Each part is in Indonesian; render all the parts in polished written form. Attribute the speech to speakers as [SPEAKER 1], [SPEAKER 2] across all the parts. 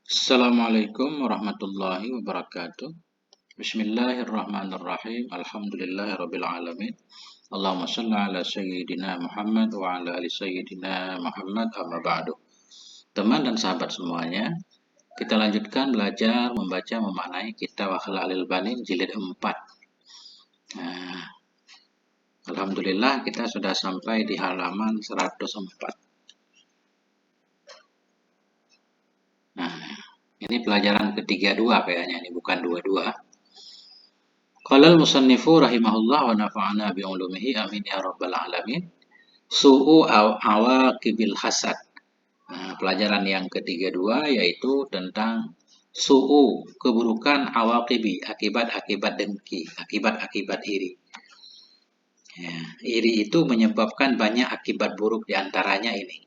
[SPEAKER 1] Assalamualaikum warahmatullahi wabarakatuh. Bismillahirrahmanirrahim. Alhamdulillahirabbil alamin. Allahumma shalli ala sayyidina Muhammad wa ala ali sayyidina Muhammad amma ba'du. Teman dan sahabat semuanya, kita lanjutkan belajar membaca memaknai Kitab Akhlaqul Banin jilid 4. Nah, alhamdulillah kita sudah sampai di halaman 104. Nah, ini pelajaran ketiga dua kayaknya, ini bukan dua-dua. Qala al-musannifu rahimahullah wa nafa'ana bi ulumihi amin ya rabbal alamin. Su'u awaqibil hasad. Nah, pelajaran yang ketiga dua yaitu tentang su'u, keburukan awaqibi, akibat-akibat dengki, akibat-akibat iri. Ya, iri itu menyebabkan banyak akibat buruk diantaranya ini.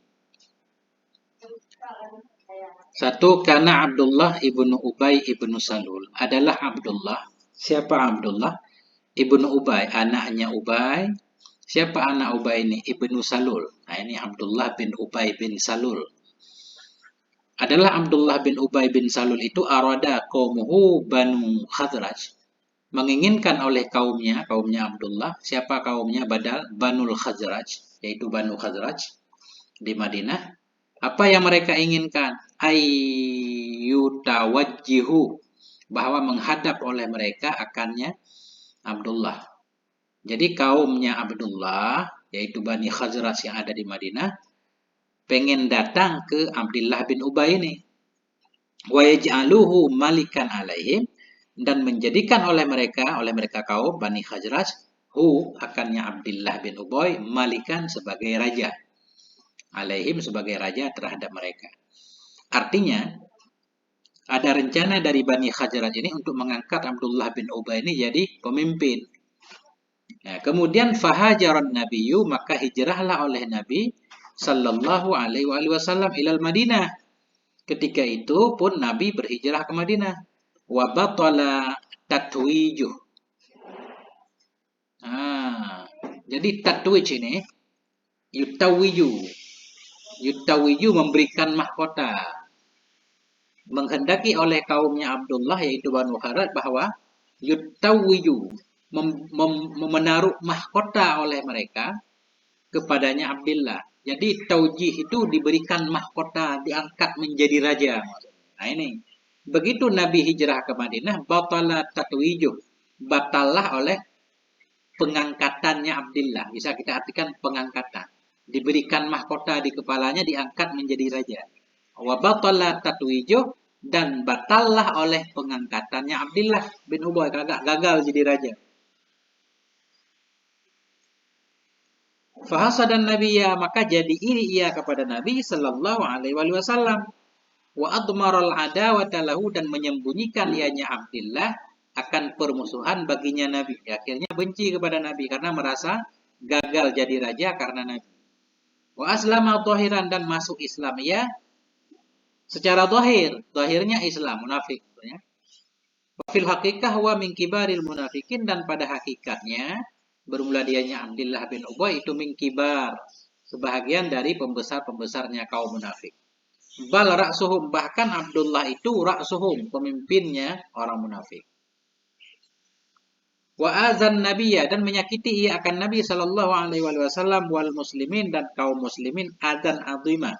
[SPEAKER 1] Satu, karena Abdullah ibnu Ubay ibnu Salul adalah Abdullah. Siapa Abdullah? Ibnu Ubay, anaknya Ubay. Siapa anak Ubay ini? Ibnu Salul. Nah, ini Abdullah bin Ubay bin Salul. Adalah Abdullah bin Ubay bin Salul itu arada qaumuhu Banu Khazraj. Menginginkan oleh kaumnya Abdullah. Siapa kaumnya? Banul Khazraj, yaitu Banu Khazraj di Madinah. Apa yang mereka inginkan? Ayyutawajjihu, bahwa menghadap oleh mereka akannya Abdullah. Jadi kaumnya Abdullah, yaitu Bani Khazraj yang ada di Madinah, pengen datang ke Abdullah bin Ubay ini. Wa yaj'aluhu malikan alaihim, dan menjadikan oleh mereka kaum Bani Khazraj, akannya Abdullah bin Ubay, malikan sebagai raja. Alaihim sebagai raja terhadap mereka. Artinya, ada rencana dari Bani Khazraj ini untuk mengangkat Abdullah bin Ubay ini jadi pemimpin. Nah, kemudian fahajaran nabiyyu, maka hijrahlah oleh Nabi sallallahu alaihi wasallam ilal Madinah. Ketika itu pun Nabi berhijrah ke Madinah. Wa batala tatwijuh. Jadi tatwij ini yutawiju memberikan mahkota. Menghendaki oleh kaumnya Abdullah yaitu Banu Khazraj bahwa yutawiju menaruh mahkota oleh mereka kepadanya Abdullah. Jadi taujih itu diberikan mahkota, diangkat menjadi raja. Nah ini, begitu Nabi hijrah ke Madinah, batala tatwijuh, batallah oleh pengangkatannya Abdullah. Bisa kita artikan pengangkatan. Diberikan mahkota di kepalanya, diangkat menjadi raja. Wa batala tatwijuh, dan batallah oleh pengangkatannya Abdullah bin Ubay, gagal jadi raja. Fahasadan Nabiya, maka jadi iri ia kepada Nabi sallallahu alaihi wasallam. Wa admaral adawata lahu, dan menyembunyikan ianya Abdullah akan permusuhan baginya Nabi. Akhirnya benci kepada Nabi karena merasa gagal jadi raja karena Nabi. Wa aslama dhahiran, dan masuk Islam ia secara zahirnya Islam, munafik ya. Wa fil haqiqah wa min kibaril munafikin, dan pada hakikatnya bermula dianya Abdullah bin Ubay itu min kibar, sebahagian dari pembesar-pembesarnya kaum munafik. Bal ra'suhum, bahkan Abdullah itu ra'suhum, pemimpinnya orang munafik. Wa azan nabiyya, dan menyakiti ia akan Nabi sallallahu alaihi wasallam wal muslimin, dan kaum muslimin, adzan azima,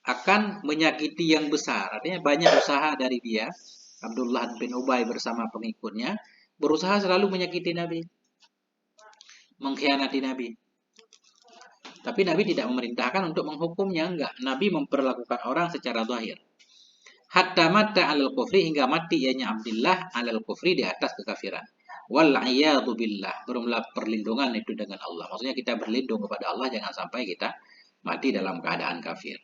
[SPEAKER 1] akan menyakiti yang besar. Artinya banyak usaha dari dia, Abdullah bin Ubay bersama pengikutnya, berusaha selalu menyakiti Nabi, mengkhianati Nabi. Tapi Nabi tidak memerintahkan untuk menghukumnya, enggak. Nabi memperlakukan orang secara zahir. Hatta mata alal kufri, hingga mati ianya Abdullah alal kufri, di atas kekafiran. Wal'iyadu billah, bermula perlindungan itu dengan Allah. Maksudnya kita berlindung kepada Allah, jangan sampai kita mati dalam keadaan kafir.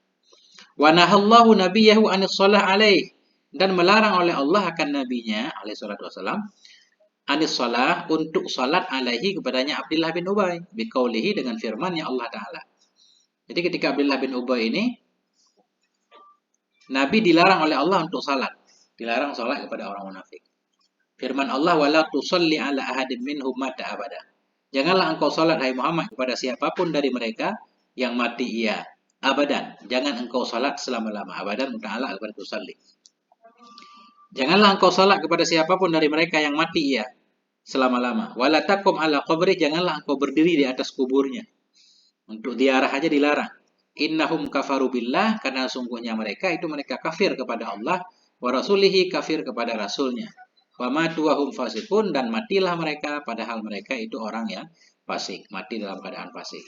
[SPEAKER 1] Wa nahallahu nabiyahu anis shalah alaih, dan melarang oleh Allah akan nabinya alaihi salatu wasalam anis shalah, untuk salat alaihi kepadanya Abdullah bin Ubay, biqaulihi, dengan firman-Nya Allah Ta'ala. Jadi ketika Abdullah bin Ubay ini, Nabi dilarang oleh Allah untuk salat, dilarang salat kepada orang munafik. Firman Allah, wala tusalli ala ahadin minhum mata abada. Janganlah engkau salat hai Muhammad kepada siapapun dari mereka yang mati ia abadan. Jangan engkau salat selama-lama. Abadan ta'ala kepada tusalli. Janganlah engkau salat kepada siapapun dari mereka yang mati ya selama-lama. Wala taqum ala qabri, janganlah engkau berdiri di atas kuburnya. Untuk ziarah aja dilarang. Innahum kafaru billah, karena sungguhnya mereka kafir kepada Allah, wa rasulihi, kafir kepada rasulnya. Wa matu wa hum fasikun, dan matilah mereka padahal mereka itu orang yang fasik, mati dalam keadaan fasik.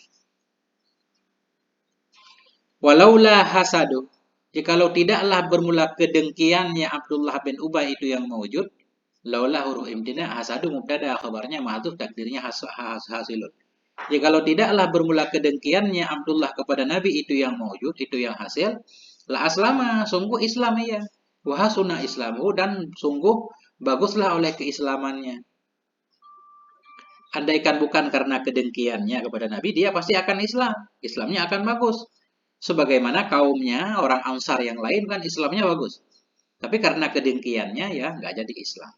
[SPEAKER 1] Walaula hasadu, jikalau tidaklah bermula kedengkiannya Abdullah bin Ubay itu yang mewujud, laulah huruf imtina hasadu mubtada, khabarnya mahdhuf, takdirnya hasilun. Jikalau tidaklah bermula kedengkiannya Abdullah kepada Nabi itu yang mewujud, itu yang hasil, la aslama, sungguh Islam ia. Wahasuna Islamu, dan sungguh baguslah oleh keislamannya. Andaikan bukan karena kedengkiannya kepada Nabi, dia pasti akan Islam. Islamnya akan bagus. Sebagaimana kaumnya, orang Ansar yang lain kan Islamnya bagus. Tapi karena kedengkiannya ya nggak jadi Islam.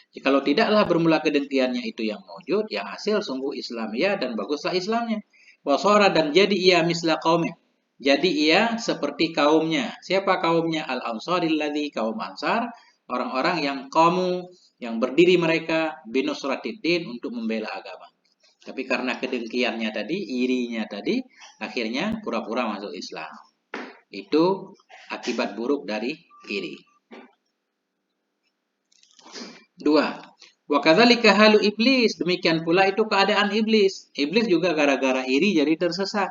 [SPEAKER 1] Jikalau tidaklah bermula kedengkiannya itu yang mewujud, yang hasil sungguh Islam ya dan baguslah Islamnya. Wasora, dan jadi ia misla kaumnya. Jadi ia seperti kaumnya. Siapa kaumnya? Al-Ansaril kaum Ansar, orang-orang yang kamu yang berdiri mereka binusratiddin untuk membela agama. Tapi karena kedengkiannya tadi, irinya tadi, akhirnya pura-pura masuk Islam. Itu akibat buruk dari iri. 2. Wa kadzalika halu iblis, demikian pula itu keadaan iblis. Iblis juga gara-gara iri jadi tersesat.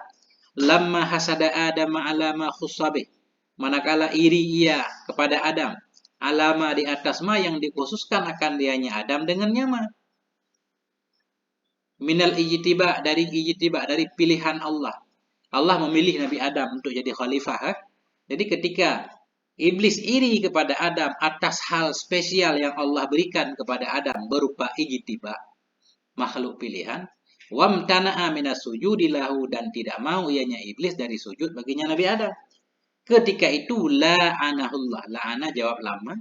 [SPEAKER 1] Lamma hasada Adam ala ma khussabi, manakala iri ia kepada Adam, alama di atas ma yang dikhususkan akan dianya Adam dengannya ma. Minal ijtiba, dari pilihan Allah. Allah memilih Nabi Adam untuk jadi khalifah. Jadi ketika iblis iri kepada Adam atas hal spesial yang Allah berikan kepada Adam berupa ijtiba, makhluk pilihan, wamtana'a minas sujudi lahu, dan tidak mau ianya iblis dari sujud baginya Nabi Adam. Ketika itu la'anahullah, la'ana jawab lama.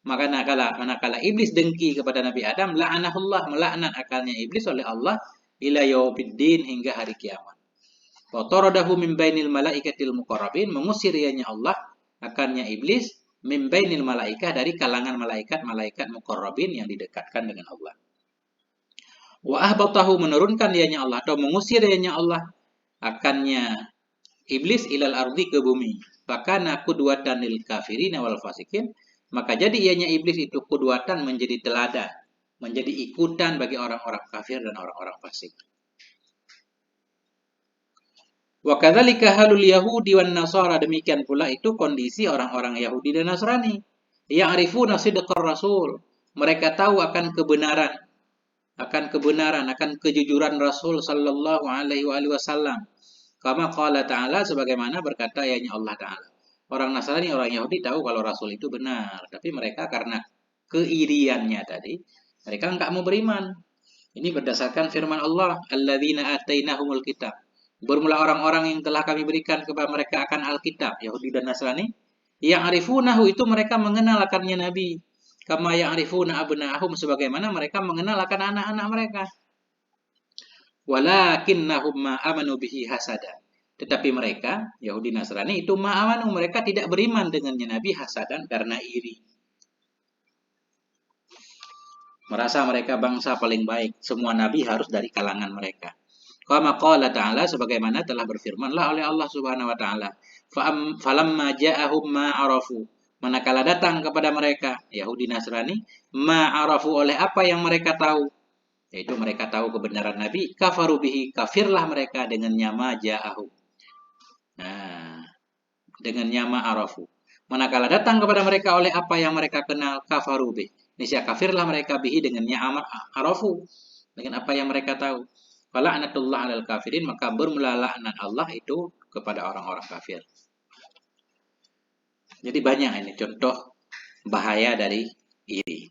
[SPEAKER 1] Maka manakala iblis dengki kepada Nabi Adam, la'anahullah, melaknat akalnya iblis oleh Allah ila yaumiddin, hingga hari kiamat. Wa taradahu min bainil malaikatil muqarrabin, mengusir ianya Allah akannya iblis min bainil malaikah, dari kalangan malaikat muqarrabin yang didekatkan dengan Allah. Wa ahbatahu, menurunkan ianya Allah atau mengusir ianya Allah akannya iblis ilal ardi, ke bumi. Fakana qudwatan lil kafirin wal fasikin, maka jadi ianya iblis itu qudwatan, menjadi teladan, menjadi ikutan bagi orang-orang kafir dan orang-orang fasik. Wa kadzalika halul yahudi wan nasara, demikian pula itu kondisi orang-orang Yahudi dan Nasrani. Ya'rifuna sidqar rasul, mereka tahu akan kebenaran, akan kejujuran Rasul sallallahu alaihi wasallam. Kama qala ta'ala, sebagaimana berkata ianya Allah Ta'ala. Orang Nasrani, orang Yahudi tahu kalau Rasul itu benar, tapi mereka karena keiriannya tadi, mereka enggak mau beriman. Ini berdasarkan firman Allah, alladzina atainahumul kitab. Bermula orang-orang yang telah kami berikan kepada mereka akan Alkitab, Yahudi dan Nasrani, yang arifunahu, itu mereka mengenal akannya Nabi. Kama yang arifuna abna'ahum, sebagaimana mereka mengenal akan anak-anak mereka. Walakinnahum ma amanu bihi hasada. Tetapi mereka, Yahudi Nasrani itu ma'amanu, mereka tidak beriman dengannya Nabi hasadan, karena iri. Merasa mereka bangsa paling baik, semua Nabi harus dari kalangan mereka. Kama qala ta'ala, sebagaimana telah berfirmanlah oleh Allah Subhanahu wa taala, falamma ja'ahum ma arafu, manakala datang kepada mereka Yahudi Nasrani ma arafu, oleh apa yang mereka tahu, yaitu mereka tahu kebenaran Nabi, kafaru bihi, kafirlah mereka dengannya ma ja'ahum. Nah, dengannya ma arafu, manakala datang kepada mereka oleh apa yang mereka kenal, kafaru bihi, niscaya kafirlah mereka bihi dengannya arafu, dengan apa yang mereka tahu. Fala'natullah 'alal kafirin, maka bermula laknat Allah itu kepada orang-orang kafir. Jadi banyak ini contoh bahaya dari iri.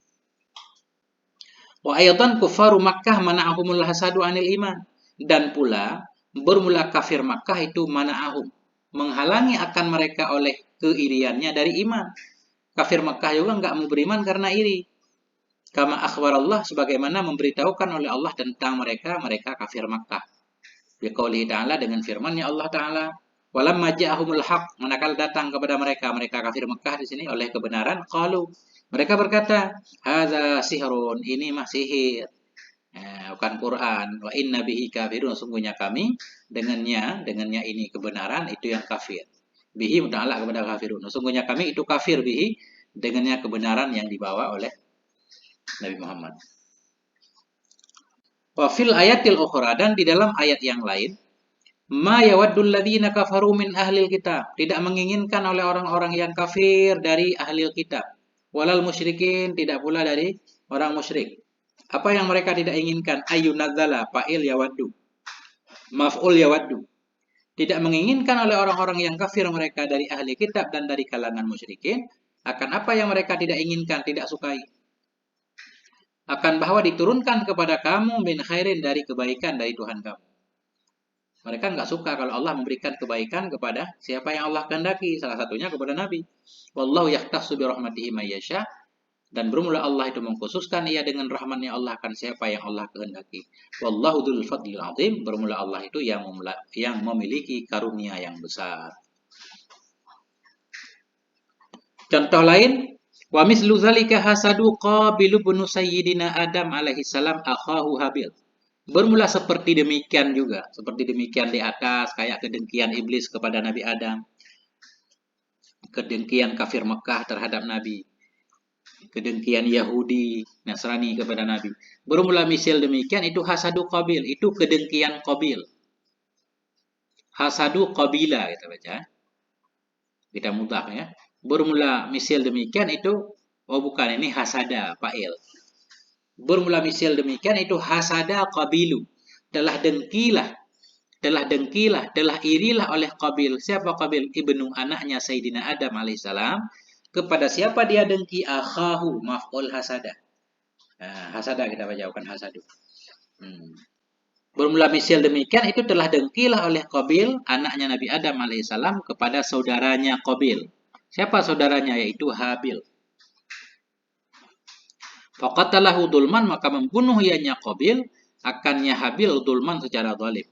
[SPEAKER 1] Wa ayatan kufaru Makkah mana'ahumul hasadu 'anil iman, dan pula bermula kafir Makkah itu mana'ahum, menghalangi akan mereka oleh keiriannya dari iman. Kafir Makkah juga enggak mau beriman karena iri. Kama akhbar Allah, sebagaimana memberitahukan oleh Allah tentang mereka kafir Makkah. Biqaulihi ta'ala, dengan firman-Nya Allah Ta'ala, Walamma ja'ahumul haq, manakala datang kepada mereka kafir Mekah di sini oleh kebenaran, qalu, mereka berkata, hadza sihrun, ini mah sihir. Bukan Quran. Wa inna bihi kafirun, sungguhnya kami dengannya ini kebenaran, itu yang kafir. Bihi muta'alaq kepada kafirun. Sungguhnya kami itu kafir bihi, dengannya kebenaran yang dibawa oleh Nabi Muhammad. Wa fil ayatil ukhra, dan di dalam ayat yang lain, ma yawaddul ladzina kafaru min ahlil kitab, tidak menginginkan oleh orang-orang yang kafir dari ahlil kitab, walal musyrikin, tidak pula dari orang musyrik. Apa yang mereka tidak inginkan? Ayunadzala, fa'il yawaddu, maf'ul yawaddu. Tidak menginginkan oleh orang-orang yang kafir mereka dari ahli kitab dan dari kalangan musyrikin akan apa yang mereka tidak inginkan, tidak sukai. Akan bahwa diturunkan kepada kamu min khairin, dari kebaikan dari Tuhan kamu. Mereka nggak suka kalau Allah memberikan kebaikan kepada siapa yang Allah kehendaki, salah satunya kepada Nabi. Wallahu yahtassu bi rahmatihi may yasha, dan bermula Allah itu mengkhususkan ia dengan rahmatnya Allah akan siapa yang Allah kehendaki. Wallahu dzul fadlil azim, bermula Allah itu yang memiliki karunia yang besar. Contoh lain, wa mislu dzalika hasadu Qabil bin Sayyidina Adam alaihi salam akhahu Habil. Bermula seperti demikian juga, seperti demikian di atas, kayak kedengkian iblis kepada Nabi Adam, kedengkian kafir Mekah terhadap Nabi, kedengkian Yahudi, Nasrani kepada Nabi. Bermula misal demikian, itu hasadu Qabil, itu kedengkian Qabil. Hasadu Qabila, kita baca. Kita mudah ya. Bermula misal demikian itu, oh bukan, ini hasada, fa'il. Bermula misal demikian itu hasada Qabilu, telah dengkilah, telah irilah oleh Qabil. Siapa Qabil? Ibnu, anaknya Sayyidina Adam alaihissalam. Kepada siapa dia dengki? Akhahu, maf'ul hasada. Hasada kita baca, bukan hasadu. Bermula misal demikian itu telah dengkilah oleh Qabil, anaknya Nabi Adam alaihissalam, kepada saudaranya Qabil. Siapa saudaranya? Yaitu Habil. Faqatalahu dulman, maka membunuh ianya Qabil, akannya Habil dulman secara zalim.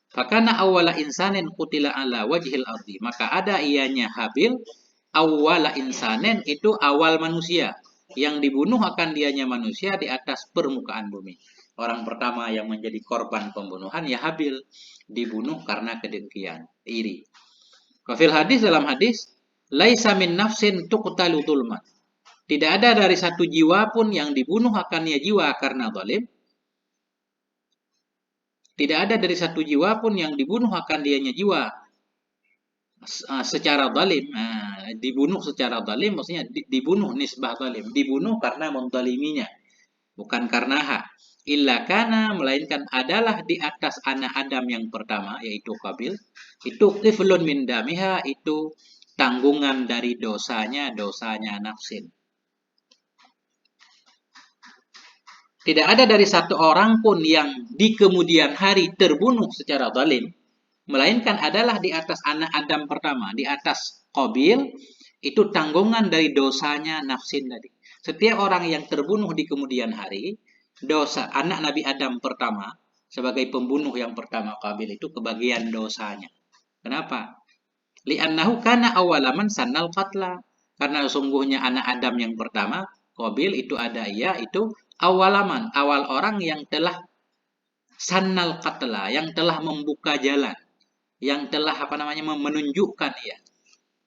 [SPEAKER 1] Fakana awwala insanin qutila ala wajhil ardi, maka ada ianya Habil, awwala insanin itu awal manusia, yang dibunuh akan dianya manusia di atas permukaan bumi. Orang pertama yang menjadi korban pembunuhan ya Habil, dibunuh karena kedengkian, iri. Kafil hadis, dalam hadis, laisa min nafsin tuqtalu dulman, tidak ada dari satu jiwa pun yang dibunuh akannya jiwa karena zalim. Tidak ada dari satu jiwa pun yang dibunuh akan dianya jiwa secara zalim. Dibunuh secara zalim maksudnya dibunuh nisbah zalim, dibunuh karena menzaliminya, bukan karena hak. Illa kana, melainkan adalah di atas anak Adam yang pertama yaitu Qabil, itu kiflun min damiha, itu tanggungan dari dosanya nafsin. Tidak ada dari satu orang pun yang di kemudian hari terbunuh secara zalim, melainkan adalah di atas anak Adam pertama, di atas Qabil, itu tanggungan dari dosanya nafsin tadi. Setiap orang yang terbunuh di kemudian hari, dosa anak Nabi Adam pertama, sebagai pembunuh yang pertama Qabil, itu kebagian dosanya. Kenapa? Li'annahu kana awalaman sannal qatla. Karena sungguhnya anak Adam yang pertama, Qabil, itu ada ia, itu awalaman, awal orang yang telah sannal qatla, yang telah membuka jalan, yang telah menunjukkan ya,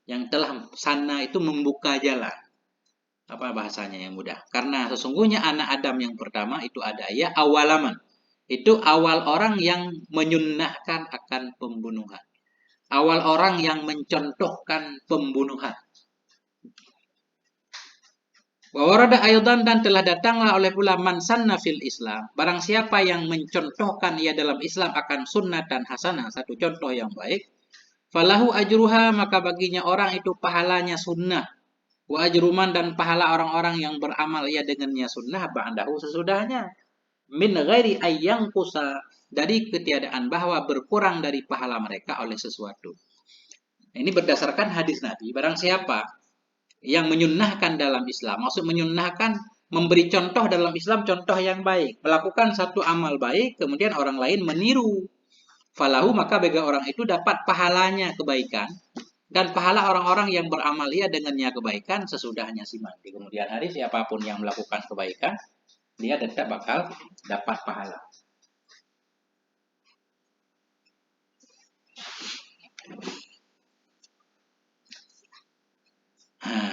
[SPEAKER 1] yang telah sana itu membuka jalan. Apa bahasanya yang mudah? Karena sesungguhnya anak Adam yang pertama itu ada ya awalaman, itu awal orang yang menyunnahkan akan pembunuhan, awal orang yang mencontohkan pembunuhan. Wa warada aydan, dan telah datanglah oleh pula man sanna fil Islam, barang siapa yang mencontohkan ia dalam Islam akan sunnah dan hasanah, satu contoh yang baik, falahu ajruha, maka baginya orang itu pahalanya sunnah, wa ajruman, dan pahala orang-orang yang beramal ia dengannya sunnah, ba'dahu, sesudahnya, min ghairi ayyang kusa, dari ketiadaan bahwa berkurang dari pahala mereka oleh sesuatu. Ini berdasarkan hadis Nabi, barang siapa yang menyunnahkan dalam Islam, maksud menyunnahkan, memberi contoh dalam Islam, contoh yang baik, melakukan satu amal baik, kemudian orang lain meniru falahu maka bagi orang itu dapat pahalanya kebaikan dan pahala orang-orang yang beramalia dengannya kebaikan sesudahnya si mati. Kemudian hari siapapun yang melakukan kebaikan dia tetap bakal dapat pahala.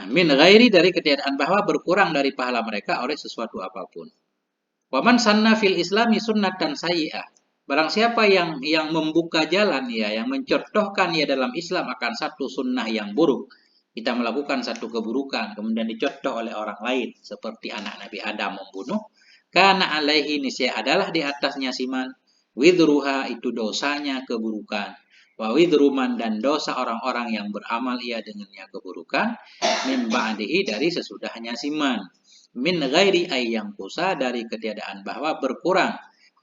[SPEAKER 1] Min ghairi dari ketiadaan bahwa berkurang dari pahala mereka oleh sesuatu apapun. Waman sanna fil islami sunnatan sayyi'ah. Barang siapa yang membuka jalan ya, yang mencontohkan ya dalam Islam akan satu sunnah yang buruk. Kita melakukan satu keburukan, kemudian dicontoh oleh orang lain, seperti anak Nabi Adam membunuh. Karena alaihi nisya adalah di atasnya siman. Widruha itu dosanya keburukan. Wa widruman dan dosa orang-orang yang beramal ia dengannya keburukan. Min ba'dihi dari sesudahnya siman. Min ghairi ayyang kusa dari ketiadaan bahwa berkurang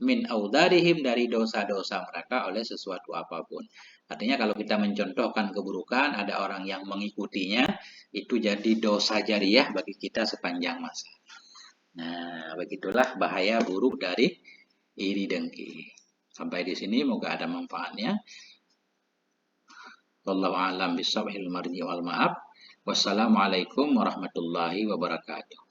[SPEAKER 1] min audarihim dari dosa-dosa mereka oleh sesuatu apapun. Artinya kalau kita mencontohkan keburukan, ada orang yang mengikutinya, itu jadi dosa jariah bagi kita sepanjang masa. Nah, begitulah bahaya buruk dari iri dengki. Sampai di sini moga ada manfaatnya. Wallahu a'lam bishawab. Wassalamualaikum warahmatullahi wabarakatuh.